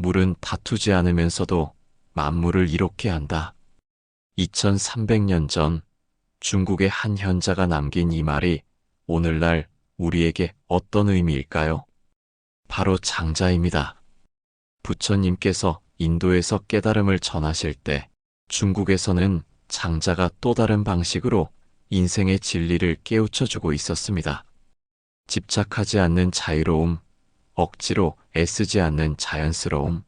물은 다투지 않으면서도 만물을 이롭게 한다. 2300년 전 중국의 한 현자가 남긴 이 말이 오늘날 우리에게 어떤 의미일까요? 바로 장자입니다. 부처님께서 인도에서 깨달음을 전하실 때 중국에서는 장자가 또 다른 방식으로 인생의 진리를 깨우쳐주고 있었습니다. 집착하지 않는 자유로움, 억지로 애쓰지 않는 자연스러움.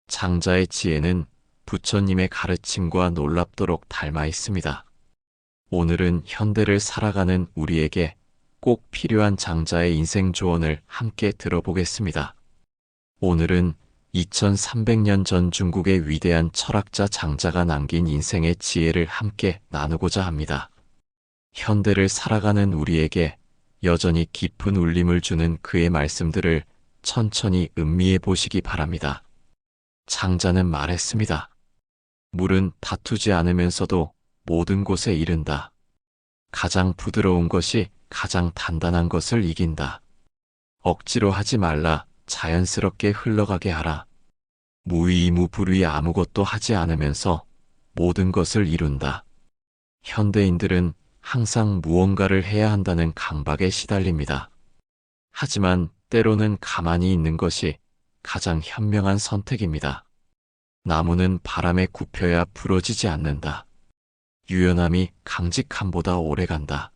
장자의 지혜는 부처님의 가르침과 놀랍도록 닮아 있습니다. 오늘은 현대를 살아가는 우리에게 꼭 필요한 장자의 인생 조언을 함께 들어보겠습니다. 오늘은 2300년 전 중국의 위대한 철학자 장자가 남긴 인생의 지혜를 함께 나누고자 합니다. 현대를 살아가는 우리에게 여전히 깊은 울림을 주는 그의 말씀들을 천천히 음미해 보시기 바랍니다. 장자는 말했습니다. 물은 다투지 않으면서도 모든 곳에 이른다. 가장 부드러운 것이 가장 단단한 것을 이긴다. 억지로 하지 말라. 자연스럽게 흘러가게 하라. 무의무불의 아무것도 하지 않으면서 모든 것을 이룬다. 현대인들은 항상 무언가를 해야 한다는 강박에 시달립니다. 하지만 때로는 가만히 있는 것이 가장 현명한 선택입니다. 나무는 바람에 굽혀야 부러지지 않는다. 유연함이 강직함보다 오래간다.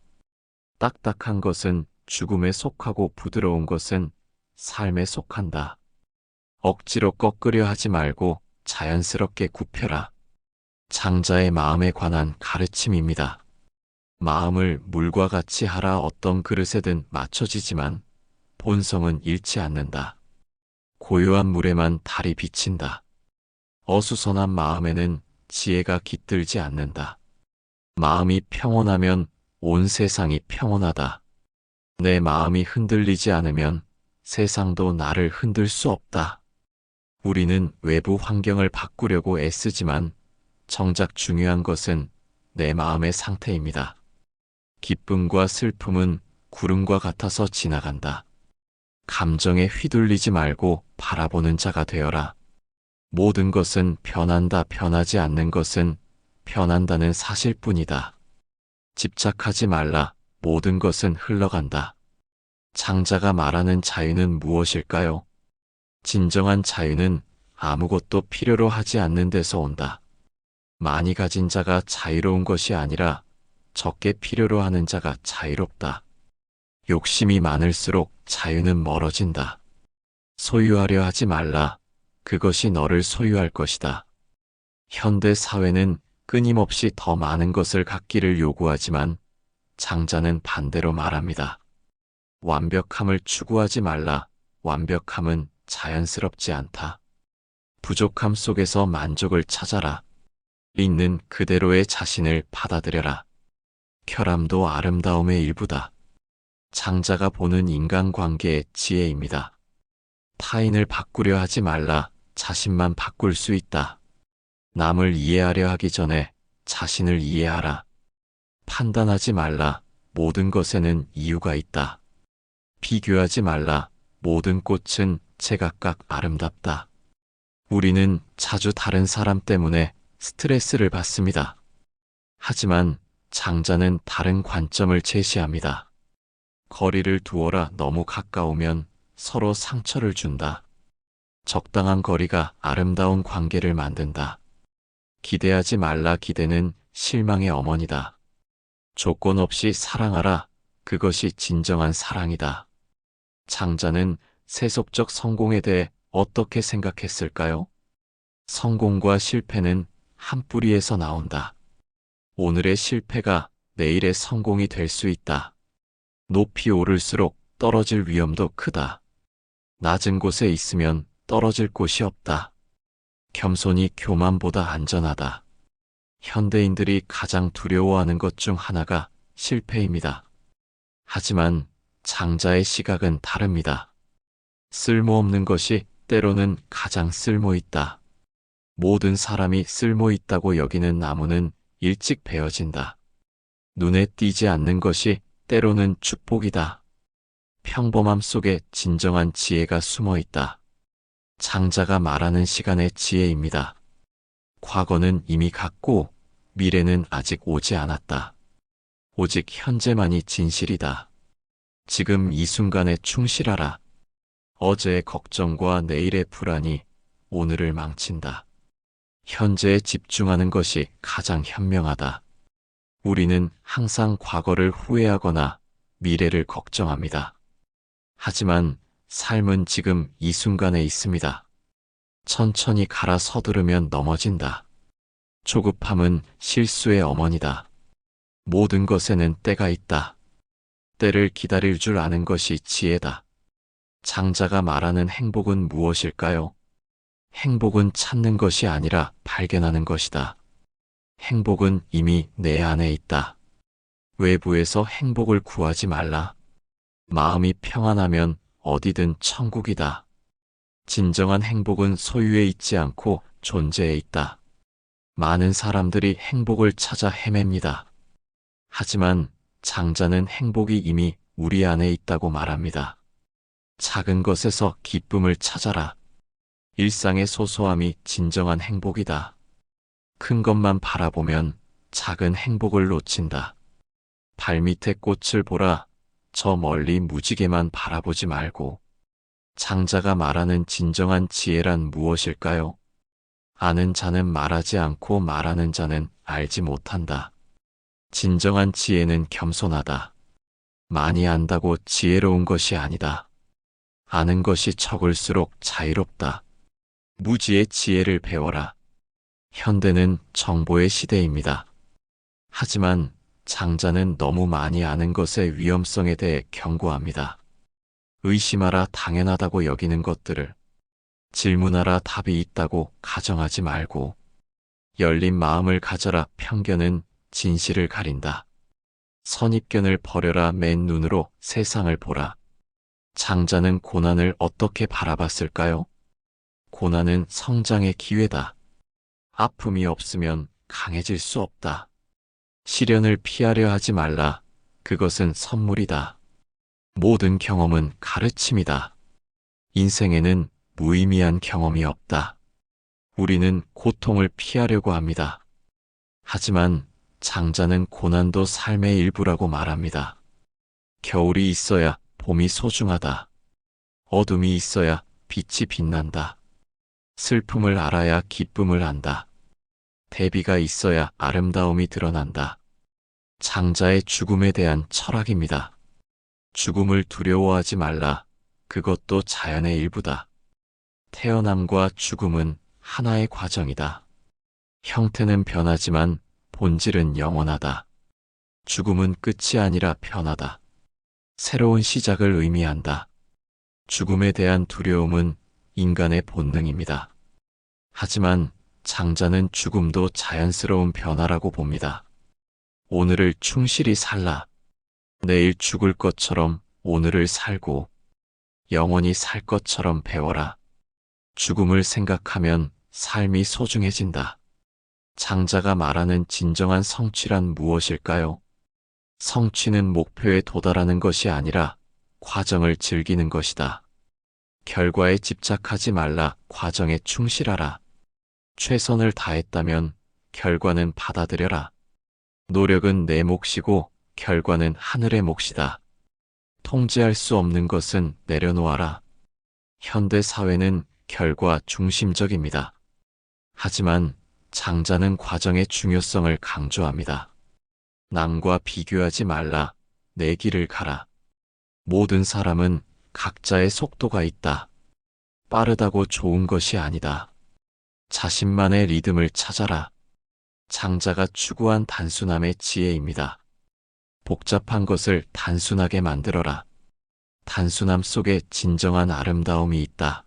딱딱한 것은 죽음에 속하고 부드러운 것은 삶에 속한다. 억지로 꺾으려 하지 말고 자연스럽게 굽혀라. 장자의 마음에 관한 가르침입니다. 마음을 물과 같이 하라. 어떤 그릇에든 맞춰지지만 본성은 잃지 않는다. 고요한 물에만 달이 비친다. 어수선한 마음에는 지혜가 깃들지 않는다. 마음이 평온하면 온 세상이 평온하다. 내 마음이 흔들리지 않으면 세상도 나를 흔들 수 없다. 우리는 외부 환경을 바꾸려고 애쓰지만 정작 중요한 것은 내 마음의 상태입니다. 기쁨과 슬픔은 구름과 같아서 지나간다. 감정에 휘둘리지 말고 바라보는 자가 되어라. 모든 것은 변한다. 변하지 않는 것은 변한다는 사실뿐이다. 집착하지 말라. 모든 것은 흘러간다. 장자가 말하는 자유는 무엇일까요? 진정한 자유는 아무것도 필요로 하지 않는 데서 온다. 많이 가진 자가 자유로운 것이 아니라 적게 필요로 하는 자가 자유롭다. 욕심이 많을수록 자유는 멀어진다. 소유하려 하지 말라. 그것이 너를 소유할 것이다. 현대 사회는 끊임없이 더 많은 것을 갖기를 요구하지만 장자는 반대로 말합니다. 완벽함을 추구하지 말라. 완벽함은 자연스럽지 않다. 부족함 속에서 만족을 찾아라. 있는 그대로의 자신을 받아들여라. 결함도 아름다움의 일부다. 장자가 보는 인간관계의 지혜입니다. 타인을 바꾸려 하지 말라. 자신만 바꿀 수 있다. 남을 이해하려 하기 전에 자신을 이해하라. 판단하지 말라. 모든 것에는 이유가 있다. 비교하지 말라. 모든 꽃은 제각각 아름답다. 우리는 자주 다른 사람 때문에 스트레스를 받습니다. 하지만 장자는 다른 관점을 제시합니다. 거리를 두어라. 너무 가까우면 서로 상처를 준다. 적당한 거리가 아름다운 관계를 만든다. 기대하지 말라. 기대는 실망의 어머니다. 조건 없이 사랑하라. 그것이 진정한 사랑이다. 장자는 세속적 성공에 대해 어떻게 생각했을까요? 성공과 실패는 한 뿌리에서 나온다. 오늘의 실패가 내일의 성공이 될 수 있다. 높이 오를수록 떨어질 위험도 크다. 낮은 곳에 있으면 떨어질 곳이 없다. 겸손이 교만보다 안전하다. 현대인들이 가장 두려워하는 것 중 하나가 실패입니다. 하지만 장자의 시각은 다릅니다. 쓸모없는 것이 때로는 가장 쓸모있다. 모든 사람이 쓸모있다고 여기는 나무는 일찍 베어진다. 눈에 띄지 않는 것이 때로는 축복이다. 평범함 속에 진정한 지혜가 숨어 있다. 장자가 말하는 시간의 지혜입니다. 과거는 이미 갔고 미래는 아직 오지 않았다. 오직 현재만이 진실이다. 지금 이 순간에 충실하라. 어제의 걱정과 내일의 불안이 오늘을 망친다. 현재에 집중하는 것이 가장 현명하다. 우리는 항상 과거를 후회하거나 미래를 걱정합니다. 하지만 삶은 지금 이 순간에 있습니다. 천천히 갈아 서두르면 넘어진다. 조급함은 실수의 어머니다. 모든 것에는 때가 있다. 때를 기다릴 줄 아는 것이 지혜다. 장자가 말하는 행복은 무엇일까요? 행복은 찾는 것이 아니라 발견하는 것이다. 행복은 이미 내 안에 있다. 외부에서 행복을 구하지 말라. 마음이 평안하면 어디든 천국이다. 진정한 행복은 소유에 있지 않고 존재에 있다. 많은 사람들이 행복을 찾아 헤맵니다. 하지만 장자는 행복이 이미 우리 안에 있다고 말합니다. 작은 것에서 기쁨을 찾아라. 일상의 소소함이 진정한 행복이다. 큰 것만 바라보면 작은 행복을 놓친다. 발밑에 꽃을 보라. 저 멀리 무지개만 바라보지 말고. 장자가 말하는 진정한 지혜란 무엇일까요? 아는 자는 말하지 않고 말하는 자는 알지 못한다. 진정한 지혜는 겸손하다. 많이 안다고 지혜로운 것이 아니다. 아는 것이 적을수록 자유롭다. 무지의 지혜를 배워라. 현대는 정보의 시대입니다. 하지만 장자는 너무 많이 아는 것의 위험성에 대해 경고합니다. 의심하라 당연하다고 여기는 것들을 질문하라 답이 있다고 가정하지 말고 열린 마음을 가져라 편견은 진실을 가린다. 선입견을 버려라 맨 눈으로 세상을 보라. 장자는 고난을 어떻게 바라봤을까요? 고난은 성장의 기회다. 아픔이 없으면 강해질 수 없다. 시련을 피하려 하지 말라. 그것은 선물이다. 모든 경험은 가르침이다. 인생에는 무의미한 경험이 없다. 우리는 고통을 피하려고 합니다. 하지만 장자는 고난도 삶의 일부라고 말합니다. 겨울이 있어야 봄이 소중하다. 어둠이 있어야 빛이 빛난다. 슬픔을 알아야 기쁨을 안다. 대비가 있어야 아름다움이 드러난다. 장자의 죽음에 대한 철학입니다. 죽음을 두려워하지 말라. 그것도 자연의 일부다. 태어남과 죽음은 하나의 과정이다. 형태는 변하지만 본질은 영원하다. 죽음은 끝이 아니라 변화다. 새로운 시작을 의미한다. 죽음에 대한 두려움은 인간의 본능입니다. 하지만 장자는 죽음도 자연스러운 변화라고 봅니다. 오늘을 충실히 살라. 내일 죽을 것처럼 오늘을 살고 영원히 살 것처럼 배워라. 죽음을 생각하면 삶이 소중해진다. 장자가 말하는 진정한 성취란 무엇일까요? 성취는 목표에 도달하는 것이 아니라 과정을 즐기는 것이다. 결과에 집착하지 말라. 과정에 충실하라. 최선을 다했다면 결과는 받아들여라. 노력은 내 몫이고 결과는 하늘의 몫이다. 통제할 수 없는 것은 내려놓아라. 현대 사회는 결과 중심적입니다. 하지만 장자는 과정의 중요성을 강조합니다. 남과 비교하지 말라. 내 길을 가라. 모든 사람은 각자의 속도가 있다. 빠르다고 좋은 것이 아니다. 자신만의 리듬을 찾아라. 장자가 추구한 단순함의 지혜입니다. 복잡한 것을 단순하게 만들어라. 단순함 속에 진정한 아름다움이 있다.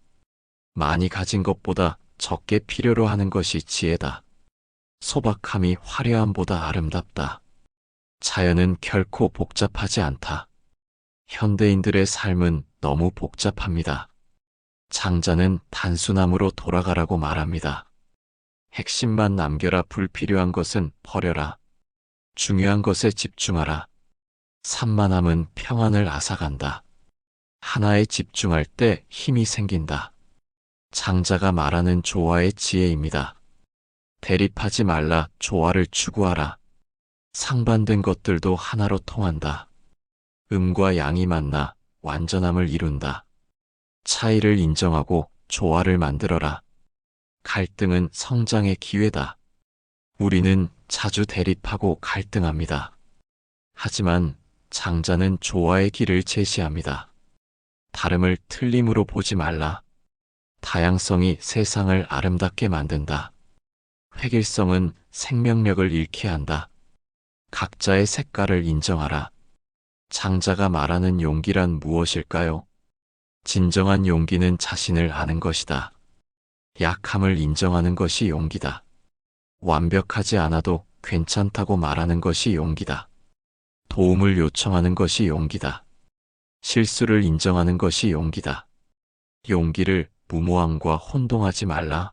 많이 가진 것보다 적게 필요로 하는 것이 지혜다. 소박함이 화려함보다 아름답다. 자연은 결코 복잡하지 않다. 현대인들의 삶은 너무 복잡합니다. 장자는 단순함으로 돌아가라고 말합니다. 핵심만 남겨라. 불필요한 것은 버려라. 중요한 것에 집중하라. 산만함은 평안을 앗아간다. 하나에 집중할 때 힘이 생긴다. 장자가 말하는 조화의 지혜입니다. 대립하지 말라, 조화를 추구하라. 상반된 것들도 하나로 통한다. 음과 양이 만나 완전함을 이룬다. 차이를 인정하고 조화를 만들어라. 갈등은 성장의 기회다. 우리는 자주 대립하고 갈등합니다. 하지만 장자는 조화의 길을 제시합니다. 다름을 틀림으로 보지 말라. 다양성이 세상을 아름답게 만든다. 획일성은 생명력을 잃게 한다. 각자의 색깔을 인정하라. 장자가 말하는 용기란 무엇일까요? 진정한 용기는 자신을 아는 것이다. 약함을 인정하는 것이 용기다. 완벽하지 않아도 괜찮다고 말하는 것이 용기다. 도움을 요청하는 것이 용기다. 실수를 인정하는 것이 용기다. 용기를 무모함과 혼동하지 말라.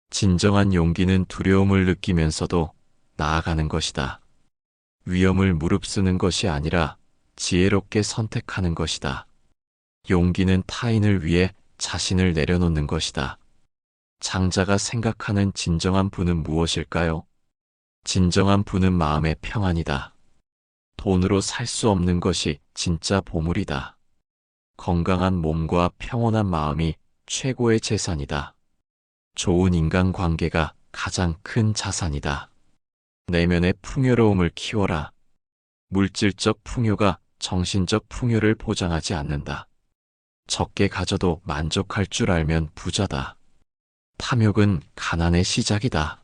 진정한 용기는 두려움을 느끼면서도 나아가는 것이다. 위험을 무릅쓰는 것이 아니라 지혜롭게 선택하는 것이다. 용기는 타인을 위해 자신을 내려놓는 것이다. 장자가 생각하는 진정한 부는 무엇일까요? 진정한 부는 마음의 평안이다. 돈으로 살 수 없는 것이 진짜 보물이다. 건강한 몸과 평온한 마음이 최고의 재산이다. 좋은 인간관계가 가장 큰 자산이다. 내면의 풍요로움을 키워라. 물질적 풍요가 정신적 풍요를 보장하지 않는다. 적게 가져도 만족할 줄 알면 부자다. 탐욕은 가난의 시작이다.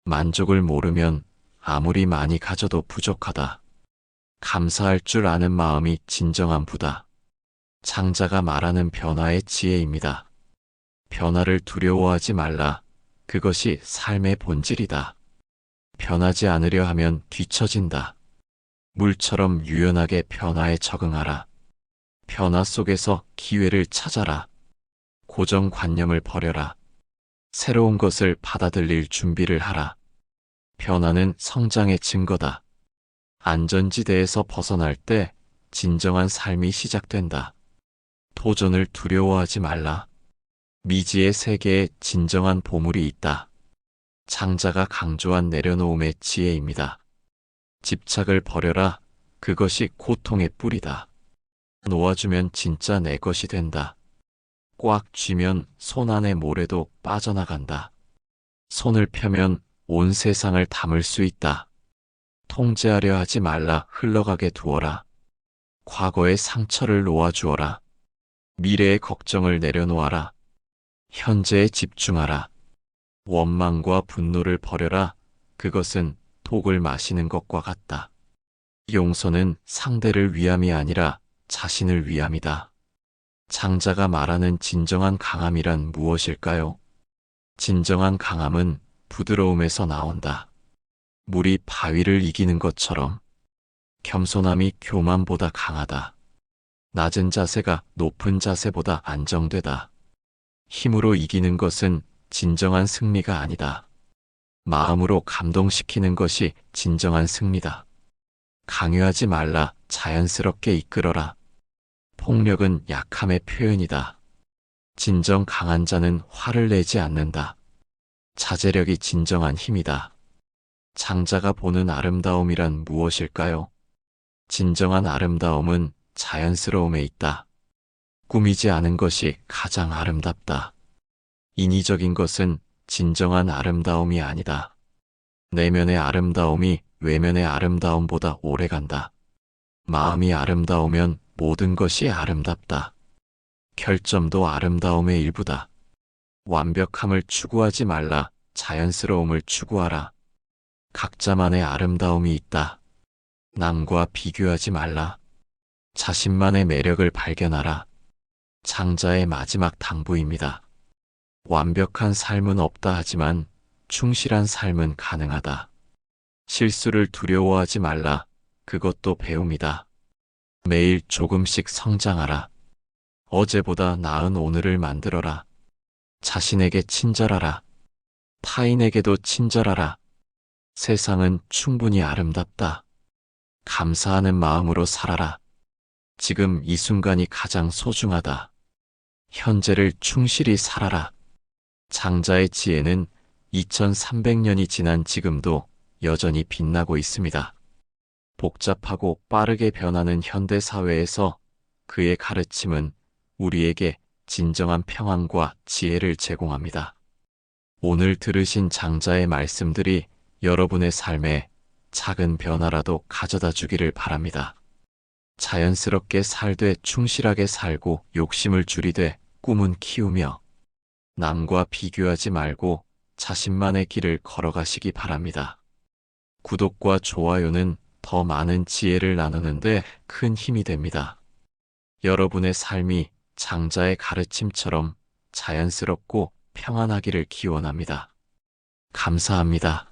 만족을 모르면 아무리 많이 가져도 부족하다. 감사할 줄 아는 마음이 진정한 부다. 장자가 말하는 변화의 지혜입니다. 변화를 두려워하지 말라. 그것이 삶의 본질이다. 변하지 않으려 하면 뒤처진다. 물처럼 유연하게 변화에 적응하라. 변화 속에서 기회를 찾아라. 고정관념을 버려라. 새로운 것을 받아들일 준비를 하라. 변화는 성장의 증거다. 안전지대에서 벗어날 때 진정한 삶이 시작된다. 도전을 두려워하지 말라. 미지의 세계에 진정한 보물이 있다. 장자가 강조한 내려놓음의 지혜입니다. 집착을 버려라. 그것이 고통의 뿌리다. 놓아주면 진짜 내 것이 된다. 꽉 쥐면 손 안의 모래도 빠져나간다. 손을 펴면 온 세상을 담을 수 있다. 통제하려 하지 말라. 흘러가게 두어라. 과거의 상처를 놓아주어라. 미래의 걱정을 내려놓아라. 현재에 집중하라. 원망과 분노를 버려라. 그것은 독을 마시는 것과 같다. 용서는 상대를 위함이 아니라 자신을 위함이다. 장자가 말하는 진정한 강함이란 무엇일까요? 진정한 강함은 부드러움에서 나온다. 물이 바위를 이기는 것처럼 겸손함이 교만보다 강하다. 낮은 자세가 높은 자세보다 안정되다. 힘으로 이기는 것은 진정한 승리가 아니다. 마음으로 감동시키는 것이 진정한 승리다. 강요하지 말라. 자연스럽게 이끌어라. 폭력은 약함의 표현이다. 진정 강한 자는 화를 내지 않는다. 자제력이 진정한 힘이다. 장자가 보는 아름다움이란 무엇일까요? 진정한 아름다움은 자연스러움에 있다. 꾸미지 않은 것이 가장 아름답다. 인위적인 것은 진정한 아름다움이 아니다. 내면의 아름다움이 외면의 아름다움보다 오래간다. 마음이 아름다우면 모든 것이 아름답다. 결점도 아름다움의 일부다. 완벽함을 추구하지 말라. 자연스러움을 추구하라. 각자만의 아름다움이 있다. 남과 비교하지 말라. 자신만의 매력을 발견하라. 장자의 마지막 당부입니다. 완벽한 삶은 없다 하지만 충실한 삶은 가능하다. 실수를 두려워하지 말라. 그것도 배움이다. 매일 조금씩 성장하라. 어제보다 나은 오늘을 만들어라. 자신에게 친절하라. 타인에게도 친절하라. 세상은 충분히 아름답다. 감사하는 마음으로 살아라. 지금 이 순간이 가장 소중하다. 현재를 충실히 살아라. 장자의 지혜는 2300년이 지난 지금도 여전히 빛나고 있습니다. 복잡하고 빠르게 변하는 현대 사회에서 그의 가르침은 우리에게 진정한 평안과 지혜를 제공합니다. 오늘 들으신 장자의 말씀들이 여러분의 삶에 작은 변화라도 가져다 주기를 바랍니다. 자연스럽게 살되 충실하게 살고 욕심을 줄이되 꿈은 키우며 남과 비교하지 말고 자신만의 길을 걸어가시기 바랍니다. 구독과 좋아요는 더 많은 지혜를 나누는데 큰 힘이 됩니다. 여러분의 삶이 장자의 가르침처럼 자연스럽고 평안하기를 기원합니다. 감사합니다.